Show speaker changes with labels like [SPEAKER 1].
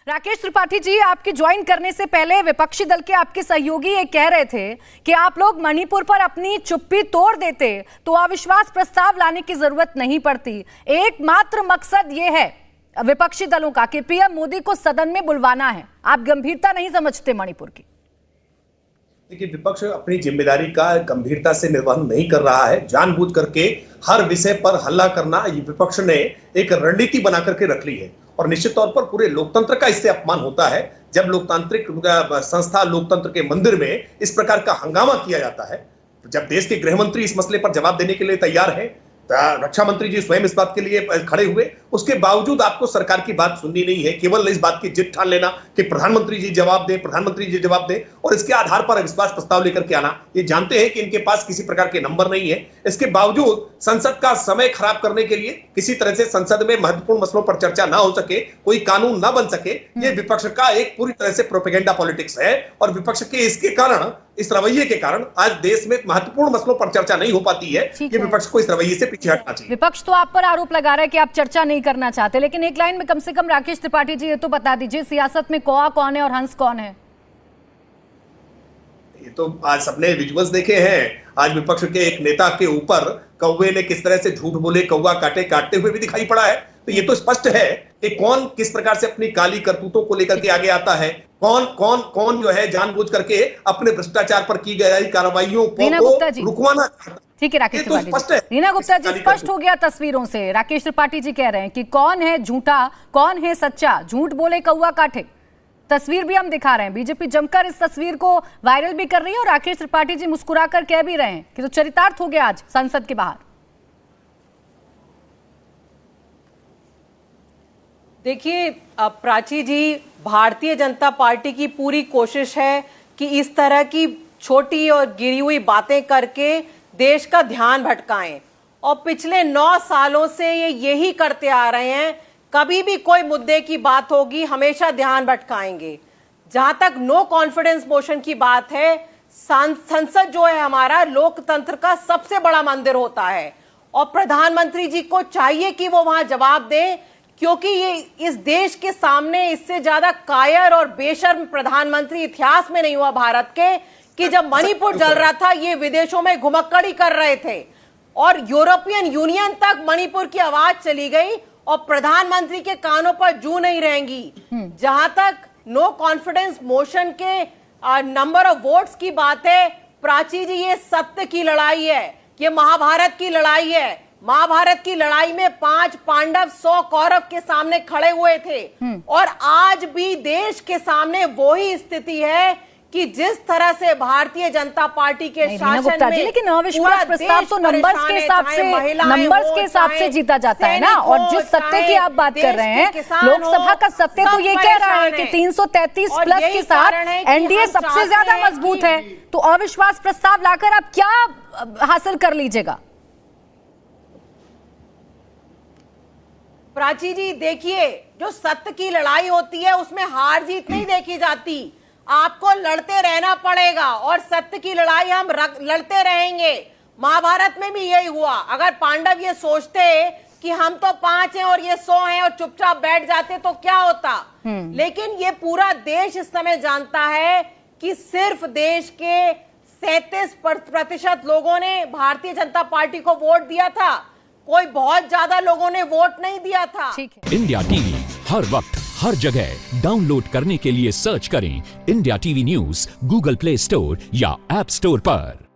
[SPEAKER 1] राकेश त्रिपाठी जी, आपके ज्वाइन करने से पहले विपक्षी दल के आपके सहयोगी ये कह रहे थे कि आप लोग मणिपुर पर अपनी चुप्पी तोड़ देते तो अविश्वास प्रस्ताव लाने की जरूरत नहीं पड़ती। एकमात्र मकसद ये है विपक्षी दलों का कि पीएम मोदी को सदन में बुलवाना है। आप गंभीरता नहीं समझते मणिपुर की?
[SPEAKER 2] देखिए, विपक्ष अपनी जिम्मेदारी का गंभीरता से निर्वहन नहीं कर रहा है। जानबूझ करके हर विषय पर हल्ला करना ये विपक्ष ने एक रणनीति बना करके रख ली है और निश्चित तौर पर पूरे लोकतंत्र का इससे अपमान होता है जब लोकतांत्रिक संस्था लोकतंत्र के मंदिर में इस प्रकार का हंगामा किया जाता है। जब देश के गृह मंत्री इस मसले पर जवाब देने के लिए तैयार है, रक्षा मंत्री जी स्वयं इस बात के लिए खड़े हुए, उसके बावजूद आपको सरकार की बात सुननी नहीं है। केवल इस बात की जिद ठान लेना कि प्रधानमंत्री जी जवाब दें, प्रधानमंत्री जी जवाब दें और इसके आधार पर अविश्वास प्रस्ताव लेकर के आना। ये जानते हैं कि इनके पास किसी प्रकार के नंबर नहीं है। इसके बावजूद संसद का समय खराब करने के लिए, किसी तरह से संसद में महत्वपूर्ण मसलों पर चर्चा ना हो सके, कोई कानून ना बन सके, ये विपक्ष का एक पूरी तरह से प्रोपेगेंडा पॉलिटिक्स है। और विपक्ष के इसके कारण, इस रवैये के कारण आज देश में महत्वपूर्ण मसलों पर चर्चा नहीं हो पाती है। ये विपक्ष को इस रवैये से पीछे हटना चाहिए।
[SPEAKER 1] विपक्ष तो आप पर आरोप लगा रहा है कि आप चर्चा नहीं करना चाहते, लेकिन एक लाइन में कम से कम राकेश त्रिपाठी जी ये तो बता दीजिए, सियासत में कौवा कौन है और हंस कौन है?
[SPEAKER 2] ये तो आज सबने विजुअल्स देखे हैं। आज विपक्ष के एक नेता के ऊपर कौवे ने किस तरह से झूठ बोले, कौवा काटते हुए भी दिखाई पड़ा है। तो ये तो स्पष्ट है कि कौन किस प्रकार से अपनी काली करतूतों को लेकर के आगे आता है। कौन जो है जानबूझ करके अपने भ्रष्टाचार पर की गई कार्रवाइयों को रुकवाना चाहता है।
[SPEAKER 1] ठीक है राकेश त्रिपाठी जी, रीना गुप्ता जी, स्पष्ट हो गया तस्वीरों से। राकेश त्रिपाठी जी कह रहे हैं कि कौन है झूठा, कौन है सच्चा, झूठ बोले कौवा काटे। तस्वीर भी हम दिखा रहे हैं, बीजेपी जमकर इस तस्वीर को वायरल भी कर रही है और राकेश त्रिपाठी जी मुस्कुराकर कह भी रहे हैं कि तो चरितार्थ हो गया आज संसद के बाहर।
[SPEAKER 3] देखिए प्राची जी, भारतीय जनता पार्टी की पूरी कोशिश है कि इस तरह की छोटी और गिरी हुई बातें करके देश का ध्यान भटकाएं और पिछले 9 सालों से ये यही करते आ रहे हैं। कभी भी कोई मुद्दे की बात होगी हमेशा ध्यान भटकाएंगे। जहां तक नो कॉन्फिडेंस मोशन की बात है, संसद जो है हमारा लोकतंत्र का सबसे बड़ा मंदिर होता है और प्रधानमंत्री जी को चाहिए कि वो वहां जवाब दें, क्योंकि ये इस देश के सामने इससे ज्यादा कायर और बेशर्म प्रधानमंत्री इतिहास में नहीं हुआ भारत के, कि जब मणिपुर जल रहा था ये विदेशों में घुमक्कड़ी कर रहे थे और यूरोपियन यूनियन तक मणिपुर की आवाज चली गई और प्रधानमंत्री के कानों पर जू नहीं रहेंगी। जहां तक नो कॉन्फिडेंस मोशन के नंबर ऑफ वोट्स की बात है, प्राची जी, ये सत्य की लड़ाई है, ये महाभारत की लड़ाई है। महाभारत की लड़ाई में 5 पांडव 100 कौरव के सामने खड़े हुए थे और आज भी देश के सामने वही स्थिति है कि जिस तरह से भारतीय जनता पार्टी के शासन में,
[SPEAKER 1] लेकिन अविश्वास प्रस्ताव तो नंबर्स के हिसाब से जीता जाता है ना। और जिस सत्य की आप बात कर रहे हैं, लोकसभा का सत्य तो ये कह रहा है कि 333 प्लस के साथ एनडीए सबसे ज्यादा मजबूत है। तो अविश्वास प्रस्ताव लाकर आप क्या हासिल कर लीजिएगा?
[SPEAKER 3] प्राची जी देखिए, जो सत्य की लड़ाई होती है उसमें हार जीत नहीं देखी जाती। आपको लड़ते रहना पड़ेगा और सत्य की लड़ाई हम लड़ते रहेंगे। महाभारत में भी यही हुआ। अगर पांडव ये सोचते कि हम तो 5 हैं और ये 100 हैं और चुपचाप बैठ जाते तो क्या होता। लेकिन ये पूरा देश इस समय जानता है कि सिर्फ देश के 37% लोगों ने भारतीय जनता पार्टी को वोट दिया था, कोई बहुत ज्यादा लोगों ने वोट नहीं दिया था।
[SPEAKER 4] इंडिया टीवी हर वक्त हर जगह डाउनलोड करने के लिए सर्च करें India TV news Google play store या ऐप स्टोर पर।